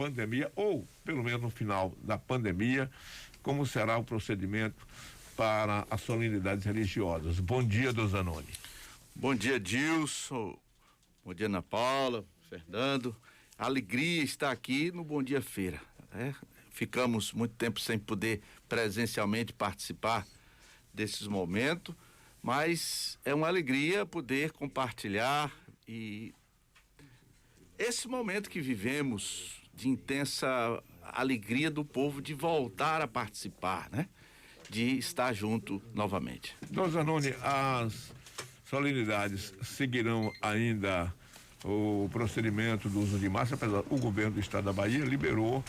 pandemia, ou pelo menos no final da pandemia, como será o procedimento para as solenidades religiosas. Bom dia, Dom Zanoni. Bom dia, Dilson. Bom dia, Ana Paula, Fernando. Alegria estar aqui no Bom Dia Feira. Ficamos muito tempo sem poder presencialmente participar desses momentos, mas é uma alegria poder compartilhar e esse momento que vivemos de intensa alegria do povo de voltar a participar, né? De estar junto novamente. Dom Zanoni, as solenidades seguirão ainda o procedimento do uso de máscara, apesar o governo do estado da Bahia liberou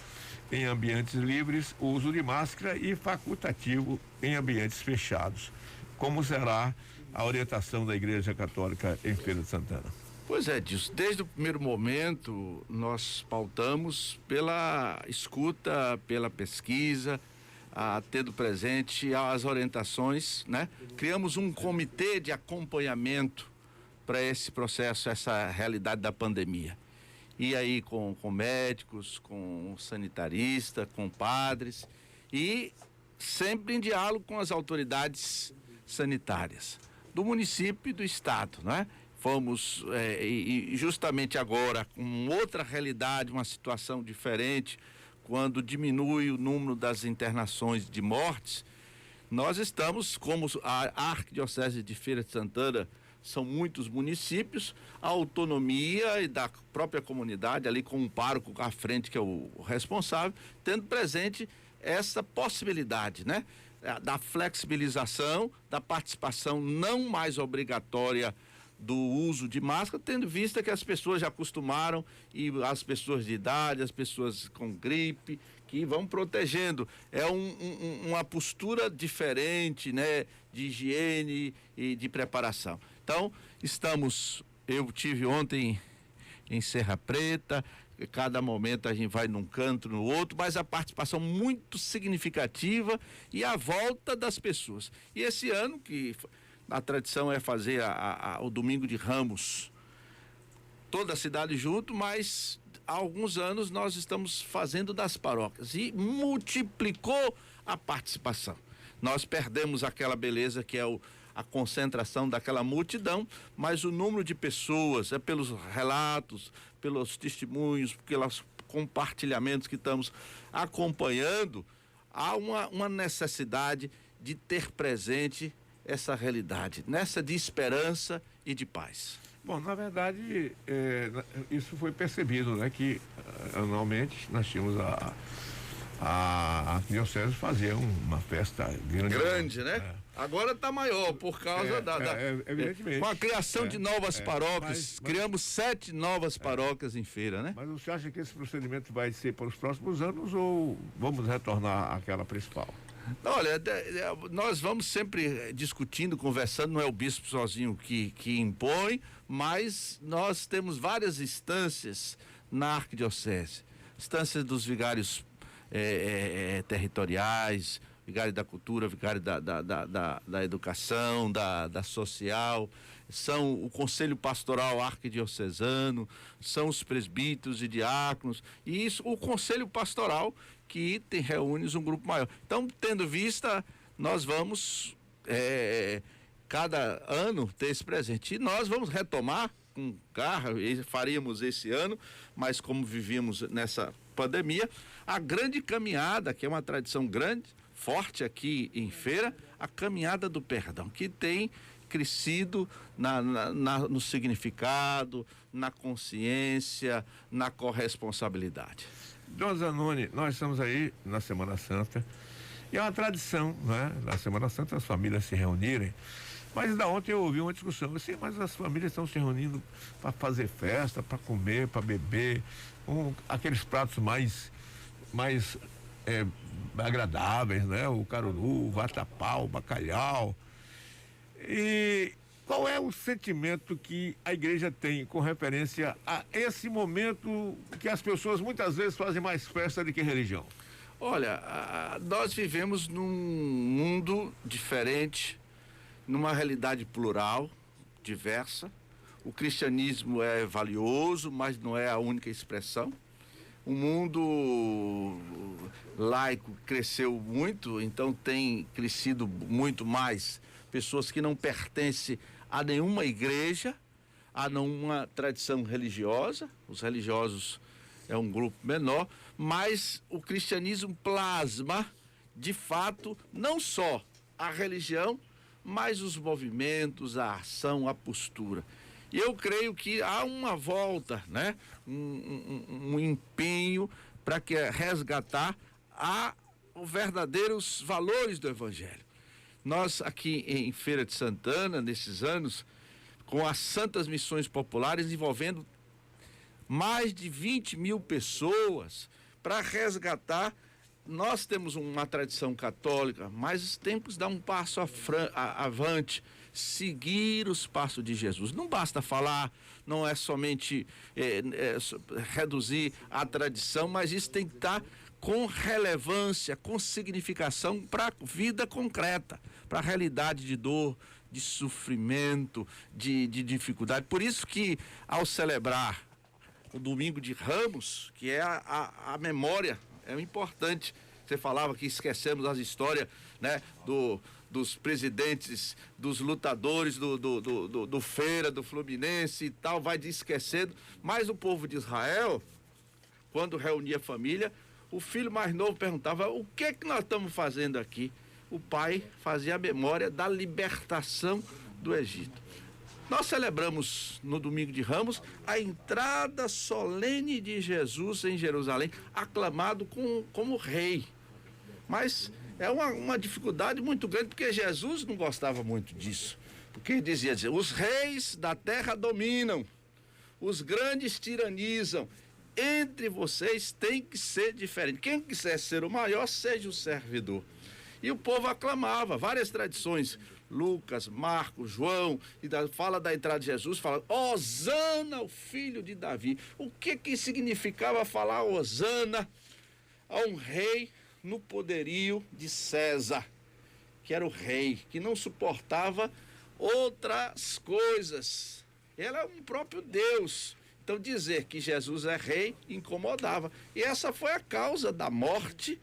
em ambientes livres o uso de máscara e facultativo em ambientes fechados. Como será a orientação da Igreja Católica em Feira de Santana? Pois é, Dilson, desde o primeiro momento nós pautamos pela escuta, pela pesquisa, tendo presente as orientações, né? Criamos um comitê de acompanhamento para esse processo, essa realidade da pandemia. E aí com médicos, com sanitaristas, com padres e sempre em diálogo com as autoridades sanitárias do município e do estado, né? Fomos, e justamente agora, com outra realidade, uma situação diferente, quando diminui o número das internações de mortes, nós estamos, como a Arquidiocese de Feira de Santana, são muitos municípios, a autonomia e da própria comunidade, ali com um pároco à frente, que é o responsável, tendo presente essa possibilidade, né? Da flexibilização, da participação não mais obrigatória do uso de máscara, tendo vista que as pessoas já acostumaram, e as pessoas de idade, as pessoas com gripe, que vão protegendo. É uma postura diferente, né? De higiene e de preparação. Então, eu tive ontem em Serra Preta, cada momento a gente vai num canto, no outro, mas a participação muito significativa e a volta das pessoas. E esse ano, que a tradição é fazer o Domingo de Ramos, toda a cidade junto, mas há alguns anos nós estamos fazendo das paróquias e multiplicou a participação. Nós perdemos aquela beleza que é a concentração daquela multidão, mas o número de pessoas, pelos relatos, pelos testemunhos, pelos compartilhamentos que estamos acompanhando, há uma necessidade de ter presente essa realidade, nessa de esperança e de paz. Bom, na verdade, isso foi percebido, né? Que anualmente nós tínhamos a diocese fazia uma festa grande, né? Agora está maior por causa evidentemente. Com a criação de novas paróquias, criamos 7 novas paróquias em Feira, né? Mas você acha que esse procedimento vai ser para os próximos anos ou vamos retornar àquela principal? Olha, nós vamos sempre discutindo, conversando, não é o bispo sozinho que impõe, mas nós temos várias instâncias na arquidiocese, instâncias dos vigários territoriais, vigário da cultura, vigário da educação, da social, são o conselho pastoral arquidiocesano, são os presbíteros e diáconos, e isso, o conselho pastoral que reúne um grupo maior. Então, tendo vista, nós vamos cada ano ter esse presente, e nós vamos retomar com garra, faríamos esse ano, mas como vivíamos nessa pandemia, a grande caminhada, que é uma tradição grande, forte aqui em Feira, a caminhada do perdão, que tem crescido no significado, na consciência, na corresponsabilidade. Dom Zanoni, nós estamos aí na Semana Santa, e é uma tradição, né? Na Semana Santa as famílias se reunirem, mas ainda ontem eu ouvi uma discussão assim, mas as famílias estão se reunindo para fazer festa, para comer, para beber, aqueles pratos mais agradáveis, né? O caruru, o vatapá, o bacalhau. E qual é o sentimento que a igreja tem com referência a esse momento que as pessoas muitas vezes fazem mais festa do que religião? Olha, nós vivemos num mundo diferente, numa realidade plural, diversa. O cristianismo é valioso, mas não é a única expressão. O mundo laico cresceu muito, então tem crescido muito mais pessoas que não pertencem a nenhuma igreja, a nenhuma tradição religiosa. Os religiosos é um grupo menor, mas o cristianismo plasma, de fato, não só a religião, mas os movimentos, a ação, a postura. E eu creio que há uma volta, né? Um empenho para que resgatar os verdadeiros valores do Evangelho. Nós aqui em Feira de Santana, nesses anos, com as Santas Missões Populares, envolvendo mais de 20 mil pessoas para resgatar. Nós temos uma tradição católica, mas temos que dar um passo avante, seguir os passos de Jesus. Não basta falar, não é somente reduzir a tradição, mas isso tem que estar com relevância, com significação para a vida concreta, para a realidade de dor, de sofrimento, de dificuldade. Por isso que, ao celebrar o Domingo de Ramos, que é a memória, é importante. Você falava que esquecemos as histórias, né, dos presidentes, dos lutadores do Feira, do Fluminense e tal, vai esquecendo. Mas o povo de Israel, quando reunia a família, o filho mais novo perguntava: o que é que nós estamos fazendo aqui? O pai fazia a memória da libertação do Egito. Nós celebramos no Domingo de Ramos a entrada solene de Jesus em Jerusalém, aclamado como rei. Mas é uma dificuldade muito grande, porque Jesus não gostava muito disso. Porque ele dizia: os reis da terra dominam, os grandes tiranizam, entre vocês tem que ser diferente. Quem quiser ser o maior, seja o servidor. E o povo aclamava, várias tradições, Lucas, Marcos, João, fala da entrada de Jesus, fala: Hosana, o filho de Davi. O que significava falar Hosana a um rei no poderio de César, que era o rei, que não suportava outras coisas. Ele é um próprio Deus. Então dizer que Jesus é rei incomodava. E essa foi a causa da morte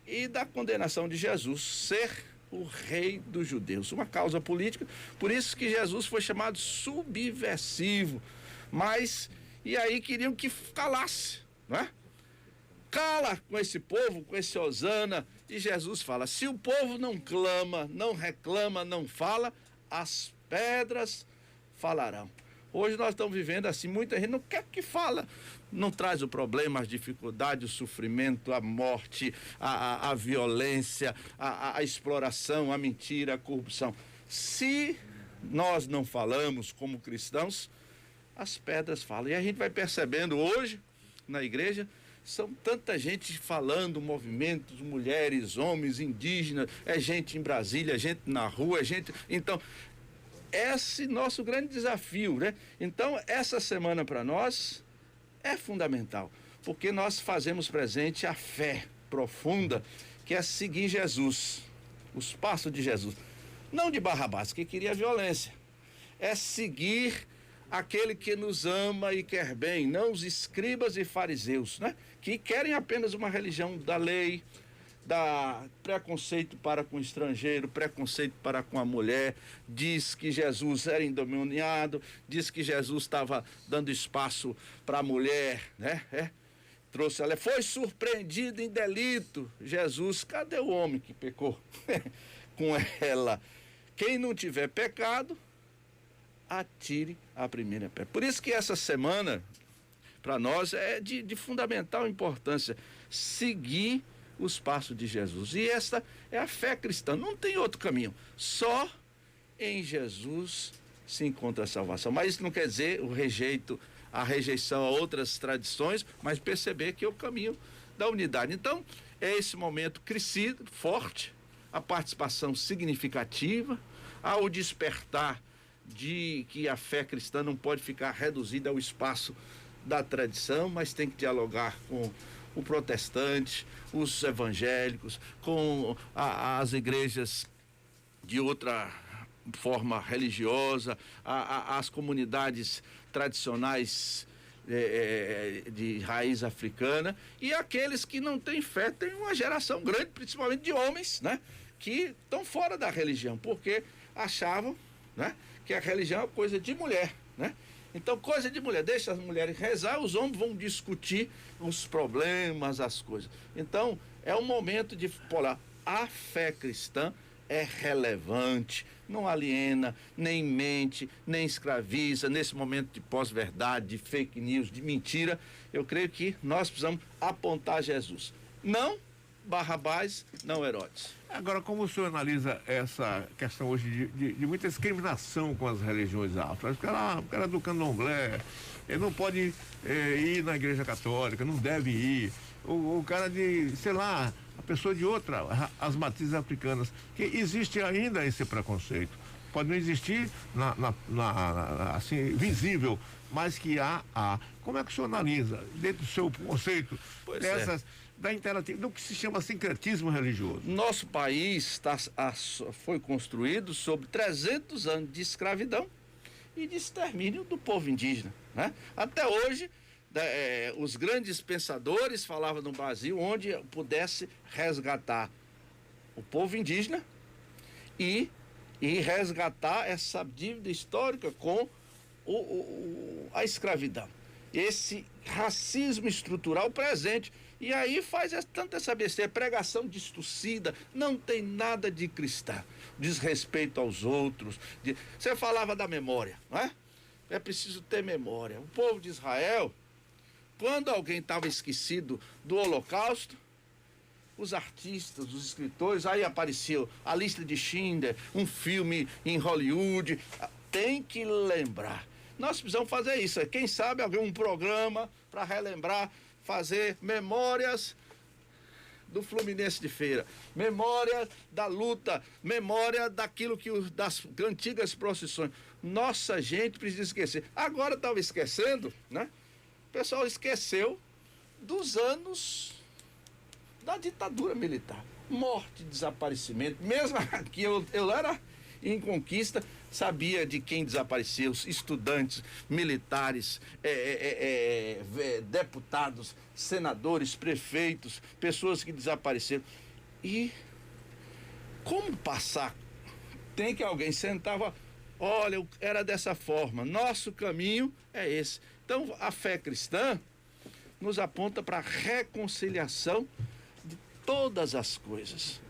e da condenação de Jesus, ser o rei dos judeus, uma causa política. Por isso que Jesus foi chamado subversivo. Mas, e aí queriam que calasse, não é? Cala com esse povo, com esse Hosana. E Jesus fala: se o povo não clama, não reclama, não fala, as pedras falarão. Hoje nós estamos vivendo assim, muita gente não quer que fala, não traz o problema, as dificuldades, o sofrimento, a morte, a violência, a exploração, a mentira, a corrupção. Se nós não falamos como cristãos, as pedras falam. E a gente vai percebendo hoje, na igreja, são tanta gente falando, movimentos, mulheres, homens, indígenas, é gente em Brasília, é gente na rua, é gente... Então, esse nosso grande desafio, né? Então, essa semana para nós é fundamental, porque nós fazemos presente a fé profunda, que é seguir Jesus, os passos de Jesus. Não de Barrabás, que queria violência. É seguir aquele que nos ama e quer bem, não os escribas e fariseus, né? Que querem apenas uma religião da lei, da preconceito para com o estrangeiro, preconceito para com a mulher, diz que Jesus era endemoniado, diz que Jesus estava dando espaço para a mulher, né? Trouxe ela, foi surpreendido em delito. Jesus, cadê o homem que pecou com ela? Quem não tiver pecado, atire a primeira pedra. Por isso que essa semana, para nós, é de fundamental importância, seguir os passos de Jesus. E esta é a fé cristã, não tem outro caminho. Só em Jesus se encontra a salvação. Mas isso não quer dizer a rejeição a outras tradições, mas perceber que é o caminho da unidade. Então, é esse momento crescido, forte, a participação significativa, ao despertar de que a fé cristã não pode ficar reduzida ao espaço da tradição, mas tem que dialogar com o protestante, os evangélicos, com as igrejas de outra forma religiosa, as comunidades tradicionais de raiz africana, e aqueles que não têm fé, tem uma geração grande, principalmente de homens, né, que estão fora da religião, porque achavam, né, que a religião é coisa de mulher, né? Então, coisa de mulher, deixa as mulheres rezar, os homens vão discutir os problemas, as coisas. Então, é um momento de falar, a fé cristã é relevante, não aliena, nem mente, nem escraviza, nesse momento de pós-verdade, de fake news, de mentira. Eu creio que nós precisamos apontar Jesus. Não Barrabás, não Herodes. Agora, como o senhor analisa essa questão hoje de muita discriminação com as religiões afro? O cara do candomblé, ele não pode ir na igreja católica, não deve ir. O cara de, sei lá, a pessoa de outra, as matrizes africanas, que existe ainda esse preconceito. Pode não existir assim, visível, mas que há. Como é que o senhor analisa, dentro do seu conceito, do que se chama sincretismo religioso? Nosso país foi construído sobre 300 anos de escravidão e de extermínio do povo indígena, né? Até hoje, os grandes pensadores falavam no Brasil onde pudesse resgatar o povo indígena e resgatar essa dívida histórica com a escravidão. Esse racismo estrutural presente. E aí faz tanta essa besteira, pregação distorcida, não tem nada de cristã, desrespeito aos outros. Você falava da memória, não é? É preciso ter memória. O povo de Israel, quando alguém estava esquecido do Holocausto, os artistas, os escritores, aí apareceu a lista de Schindler, um filme em Hollywood, tem que lembrar. Nós precisamos fazer isso. Quem sabe um programa para relembrar, fazer memórias do Fluminense de Feira, memória da luta, memória daquilo das antigas procissões. Nossa gente precisa esquecer. Agora estava esquecendo, né? O pessoal esqueceu dos anos da ditadura militar. Morte, desaparecimento. Mesmo que eu era em Conquista, sabia de quem desapareceu, estudantes, militares, deputados, senadores, prefeitos, pessoas que desapareceram. E como passar? Tem que alguém sentar, olha, era dessa forma, nosso caminho é esse. Então, a fé cristã nos aponta para a reconciliação de todas as coisas.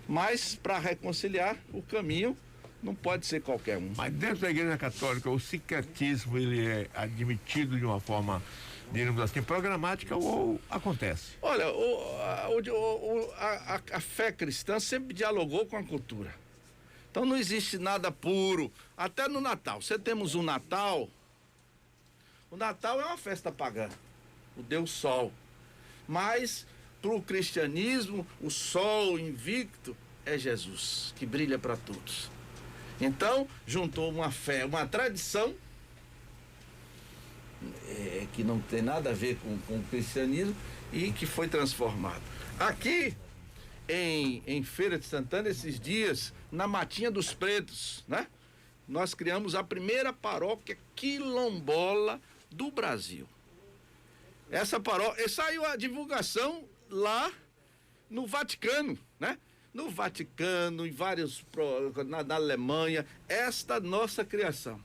Mas, para reconciliar, o caminho não pode ser qualquer um. Mas dentro da Igreja Católica, o sincretismo, ele é admitido de uma forma, digamos assim, programática ou acontece? Olha, a fé cristã sempre dialogou com a cultura. Então não existe nada puro. Até no Natal. Você temos um Natal. O Natal é uma festa pagã. O Deus Sol. Mas, para o cristianismo, o sol invicto é Jesus, que brilha para todos. Então, juntou uma fé, uma tradição, que não tem nada a ver com o cristianismo e que foi transformado. Aqui, em Feira de Santana, esses dias, na Matinha dos Pretos, né? Nós criamos a primeira paróquia quilombola do Brasil. Essa paróquia, saiu a divulgação lá no Vaticano, né? No Vaticano, em vários, na Alemanha, esta nossa criação.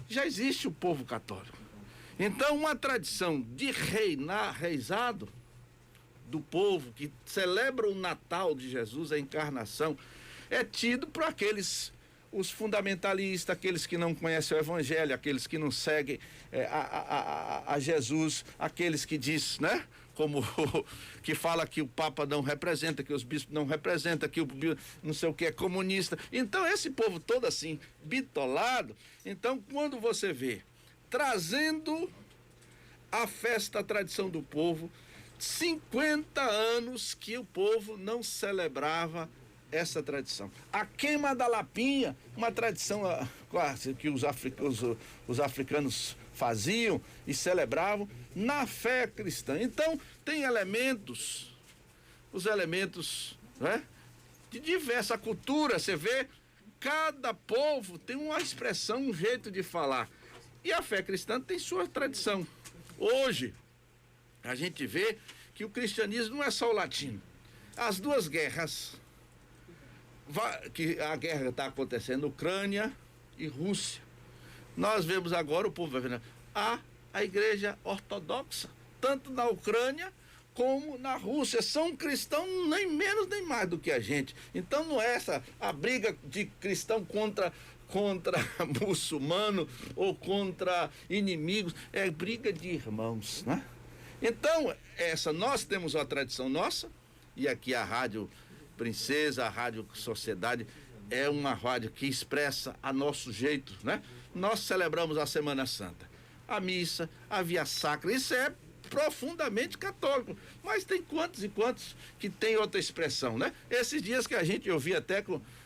Já existe o povo católico. Então, uma tradição de reizado do povo que celebra o Natal de Jesus, a encarnação, é tido por os fundamentalistas, aqueles que não conhecem o Evangelho, aqueles que não seguem a Jesus, aqueles que diz, né? Como que fala que o Papa não representa, que os bispos não representam, que o não sei o que é comunista. Então, esse povo todo assim, bitolado, então quando você vê trazendo a festa, a tradição do povo, 50 anos que o povo não celebrava essa tradição. A queima da lapinha, uma tradição que os africanos faziam e celebravam na fé cristã. Então, tem os elementos, né, de diversa cultura. Você vê, cada povo tem uma expressão, um jeito de falar. E a fé cristã tem sua tradição. Hoje, a gente vê que o cristianismo não é só o latino. As duas guerras, que a guerra está acontecendo, Ucrânia e Rússia. Nós vemos agora o povo vendo a igreja ortodoxa, tanto na Ucrânia como na Rússia, são cristãos nem menos nem mais do que a gente. Então não é essa a briga de cristão contra muçulmano ou contra inimigos, é briga de irmãos, né? Então, nós temos uma tradição nossa, e aqui a Rádio Princesa, a Rádio Sociedade, é uma rádio que expressa a nosso jeito, né? Nós celebramos a Semana Santa, a missa, a Via Sacra, isso é profundamente católico, mas tem quantos e quantos que tem outra expressão, né? Esses dias que eu vi até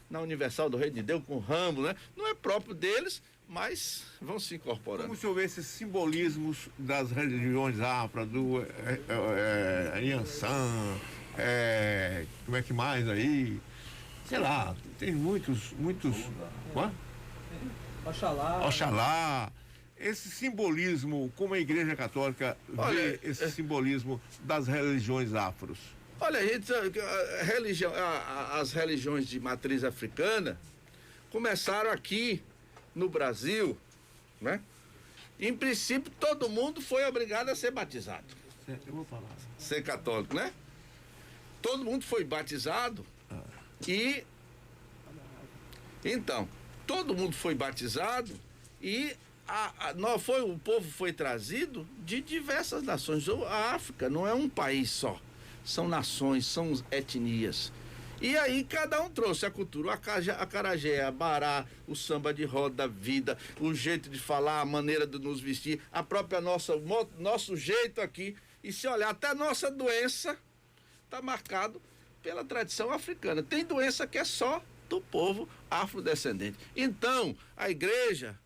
na Universal do Reino de Deus com o Rambo, né? Não é próprio deles, mas vão se incorporando. Como o senhor vê esses simbolismos das religiões afro, do Yansan, como é que mais aí? Sei lá, tem muitos. Qual? Oxalá. Esse simbolismo, como a Igreja Católica vê esse simbolismo das religiões afros? Olha, as religiões de matriz africana começaram aqui no Brasil, né? Em princípio, todo mundo foi obrigado a ser batizado. Eu vou falar. Ser católico, né? Todo mundo foi batizado e... Então, todo mundo foi batizado e o povo foi trazido de diversas nações. A África não é um país só, são nações, são etnias. E aí cada um trouxe a cultura, o acarajé, a bará, o samba de roda, a vida, o jeito de falar, a maneira de nos vestir, a própria nosso jeito aqui. E se olhar, até a nossa doença está marcado pela tradição africana. Tem doença que é só do povo afrodescendente. Então, a igreja...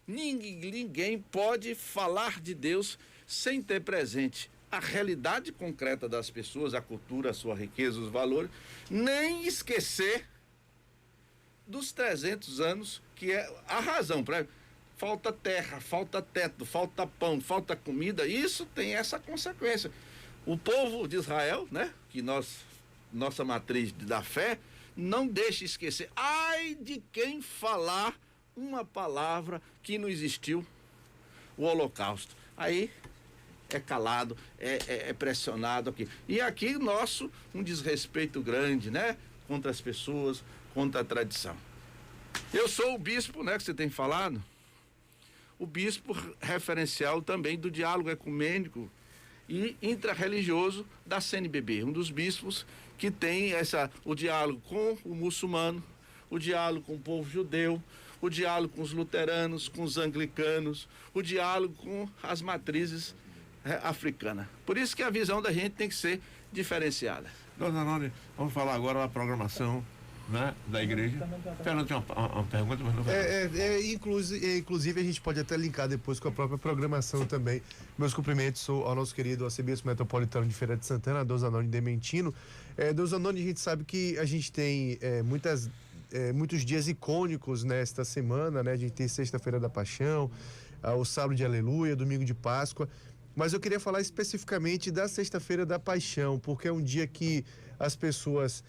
Ninguém pode falar de Deus sem ter presente a realidade concreta das pessoas, a cultura, a sua riqueza, os valores, nem esquecer dos 300 anos, que é a razão. Falta terra, falta teto, falta pão, falta comida, isso tem essa consequência. O povo de Israel, né, que nossa matriz da fé, não deixe esquecer. Ai de quem falar uma palavra que não existiu, o Holocausto. Aí é calado, é pressionado aqui. E aqui um desrespeito grande, né? Contra as pessoas, contra a tradição. Eu sou o bispo, né? Que você tem falado. O bispo referencial também do diálogo ecumênico e intrarreligioso da CNBB. Um dos bispos que tem o diálogo com o muçulmano, o diálogo com o povo judeu, o diálogo com os luteranos, com os anglicanos, o diálogo com as matrizes africanas. Por isso que a visão da gente tem que ser diferenciada. Dona Noni, vamos falar agora da programação, né, da igreja. Fernando tem uma pergunta, mas não inclusive a gente pode até linkar depois com a própria programação também. Meus cumprimentos ao nosso querido arcebispo metropolitano de Feira de Santana, Dom Zanoni Dementino. Dom Zanoni, a gente sabe que a gente tem muitos dias icônicos nesta semana, né? A gente tem Sexta-feira da Paixão, o Sábado de Aleluia, Domingo de Páscoa, mas eu queria falar especificamente da Sexta-feira da Paixão, porque é um dia que as pessoas,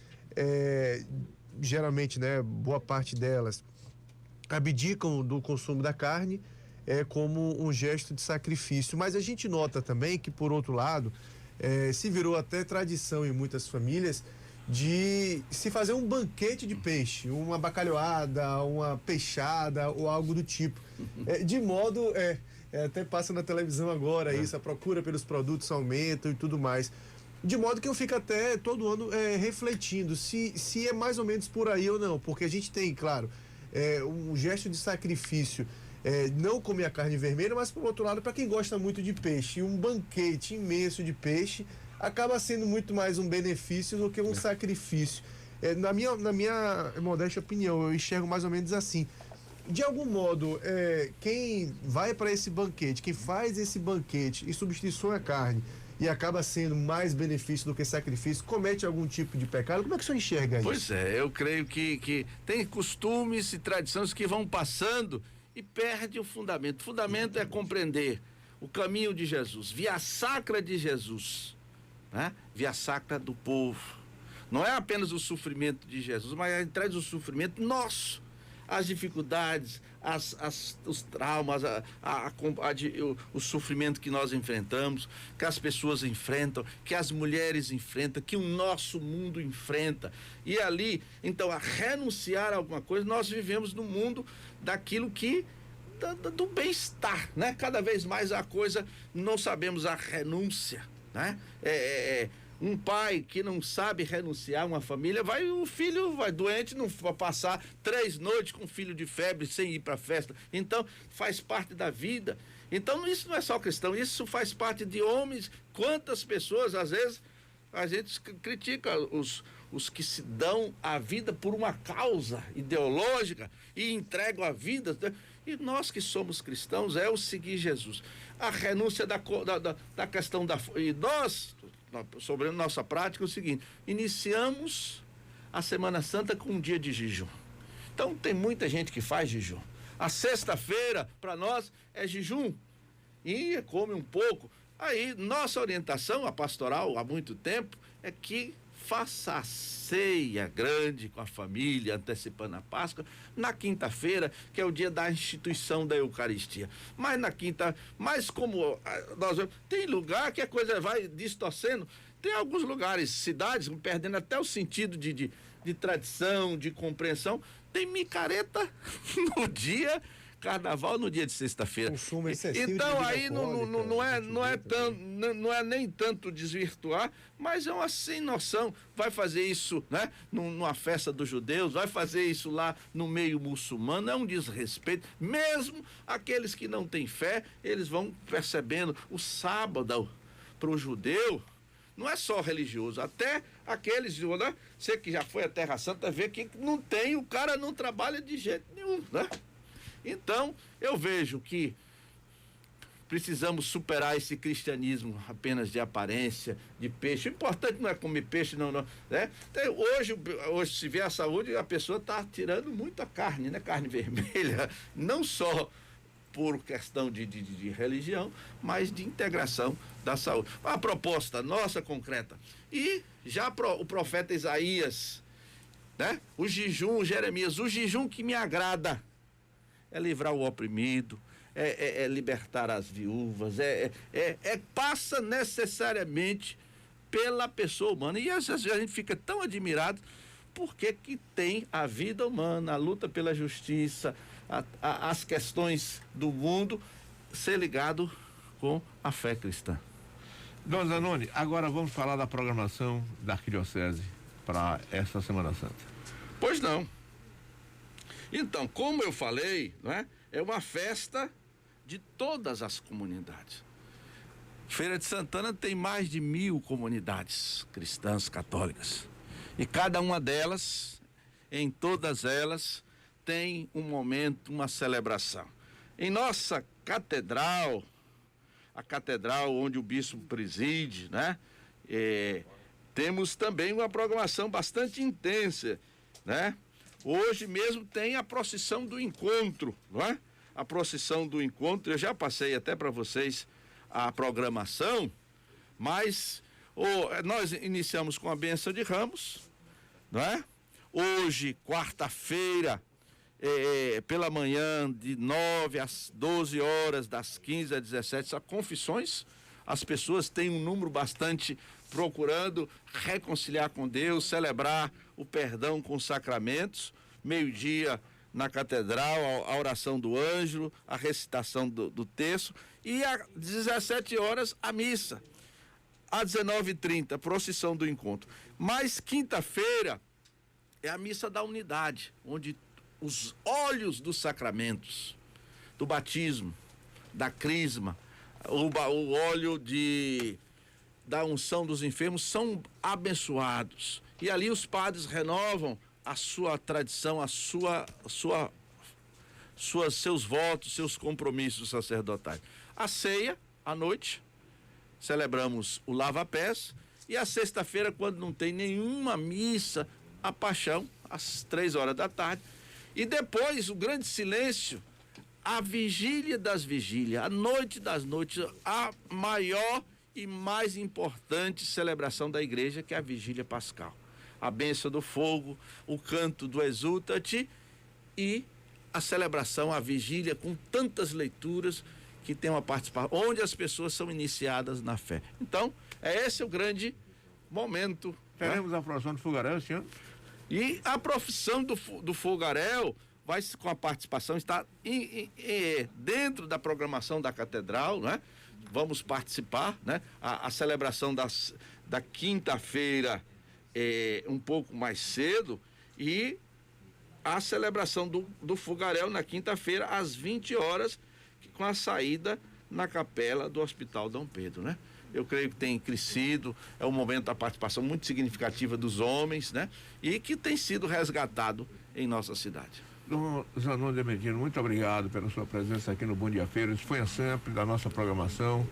geralmente, né, boa parte delas, abdicam do consumo da carne como um gesto de sacrifício, mas a gente nota também que, por outro lado, se virou até tradição em muitas famílias de se fazer um banquete de peixe, uma bacalhoada, uma peixada ou algo do tipo. De modo, até passa na televisão agora isso, a procura pelos produtos aumenta e tudo mais. De modo que eu fico até todo ano refletindo se é mais ou menos por aí ou não, porque a gente tem, claro, um gesto de sacrifício, não comer a carne vermelha, mas por outro lado, para quem gosta muito de peixe, um banquete imenso de peixe acaba sendo muito mais um benefício do que um sacrifício. Na minha modesta opinião, eu enxergo mais ou menos assim. De algum modo, quem vai para esse banquete, quem faz esse banquete em substituição à carne e acaba sendo mais benefício do que sacrifício, comete algum tipo de pecado? Como é que o senhor enxerga isso? Pois eu creio que tem costumes e tradições que vão passando e perde o fundamento. O fundamento é compreender o caminho de Jesus, via sacra de Jesus, né? Via sacra do povo. Não é apenas o sofrimento de Jesus, mas traz o sofrimento nosso, as dificuldades, os traumas, o sofrimento que nós enfrentamos, que as pessoas enfrentam, que as mulheres enfrentam, que o nosso mundo enfrenta. E ali, então, a renunciar a alguma coisa, nós vivemos no mundo daquilo que do bem-estar, né? Cada vez mais a coisa, não sabemos a renúncia, né? Um pai que não sabe renunciar a uma família, o filho vai doente, não vai passar 3 noites com filho de febre sem ir para a festa. Então, faz parte da vida. Então, isso não é só questão, isso faz parte de homens. Quantas pessoas, às vezes, a gente critica os que se dão a vida por uma causa ideológica e entregam a vida. E nós que somos cristãos, é o seguir Jesus. A renúncia da questão da... E nós, sobre a nossa prática, é o seguinte: iniciamos a Semana Santa com um dia de jejum. Então, tem muita gente que faz jejum. A sexta-feira, para nós, é jejum. E come um pouco. Aí, nossa orientação, a pastoral, há muito tempo, é que faça a ceia grande com a família, antecipando a Páscoa, na quinta-feira, que é o dia da instituição da Eucaristia. Mas como nós vemos, tem lugar que a coisa vai distorcendo, tem alguns lugares, cidades, perdendo até o sentido de tradição, de compreensão, tem micareta no dia Carnaval, no dia de sexta-feira. Consumo excessivo. Então aí não é nem tanto desvirtuar, mas é uma sem noção. Vai fazer isso, né, numa festa dos judeus, vai fazer isso lá no meio muçulmano, é um desrespeito. Mesmo aqueles que não têm fé, eles vão percebendo. O sábado para o judeu não é só religioso, até aqueles, né? Você que já foi à Terra Santa vê que não tem, o cara não trabalha de jeito nenhum, né? Então, eu vejo que precisamos superar esse cristianismo apenas de aparência, de peixe. O importante não é comer peixe, não, né? Então, hoje, se vê a saúde, a pessoa está tirando muita carne, né? Carne vermelha, não só por questão de religião, mas de integração da saúde. A proposta nossa concreta. E já o profeta Isaías, né? O jejum, Jeremias, o jejum que me agrada é livrar o oprimido, é libertar as viúvas, passa necessariamente pela pessoa humana. E às vezes a gente fica tão admirado porque que tem a vida humana, a luta pela justiça, as questões do mundo ser ligado com a fé cristã. Dona Zanoni, agora vamos falar da programação da Arquidiocese para essa Semana Santa. Pois não. Então, como eu falei, né, é uma festa de todas as comunidades. Feira de Santana tem mais de 1000 comunidades cristãs católicas. E cada uma delas, em todas elas, tem um momento, uma celebração. Em nossa catedral, a catedral onde o bispo preside, né, temos também uma programação bastante intensa, né? Hoje mesmo tem a procissão do encontro, não é? A procissão do encontro, eu já passei até para vocês a programação, mas nós iniciamos com a bênção de Ramos, não é? Hoje, quarta-feira, pela manhã, de 9 às 12 horas, das 15 às 17, são confissões. As pessoas têm um número bastante procurando reconciliar com Deus, celebrar o perdão com os sacramentos. Meio-dia na catedral, a oração do anjo, a recitação do terço, e às 17 horas a missa. Às 19h30, procissão do encontro. Mas quinta-feira é a missa da unidade, onde os óleos dos sacramentos, do batismo, da crisma, o óleo da unção dos enfermos são abençoados. E ali os padres renovam a sua tradição, seus votos, seus compromissos sacerdotais. A ceia, à noite, celebramos o lava-pés, e a sexta-feira, quando não tem nenhuma missa, a paixão, às 3 horas da tarde. E depois, o grande silêncio, a vigília das vigílias, a noite das noites, a maior e mais importante celebração da igreja, que é a vigília pascal. A bênção do fogo, o canto do exultate e a celebração, a vigília com tantas leituras que tem uma participação, onde as pessoas são iniciadas na fé. Então, esse é o grande momento. Teremos a profissão do fogaréu esse ano? E a profissão do fogaréu vai, com a participação, está dentro da programação da catedral, né? Vamos participar, né? A celebração da quinta-feira um pouco mais cedo e a celebração do fogaréu na quinta-feira às 20 horas, com a saída na capela do Hospital Dom Pedro, né? Eu creio que tem crescido, é um momento da participação muito significativa dos homens, né? E que tem sido resgatado em nossa cidade. Dom Zanon de Medina, muito obrigado pela sua presença aqui no Bom Dia Feira. Disponha sempre da nossa programação.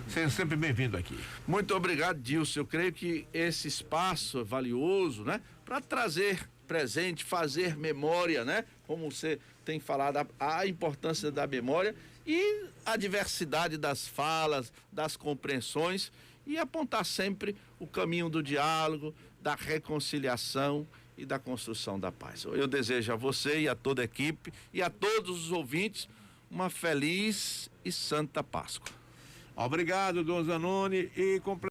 Seja sempre bem-vindo aqui. Muito obrigado, Dilson. Eu creio que esse espaço é valioso, né? Para trazer presente, fazer memória, né? Como você tem falado, a importância da memória e a diversidade das falas, das compreensões e apontar sempre o caminho do diálogo, da reconciliação e da construção da paz. Eu desejo a você e a toda a equipe e a todos os ouvintes uma feliz e santa Páscoa. Obrigado, Dom Zanoni, e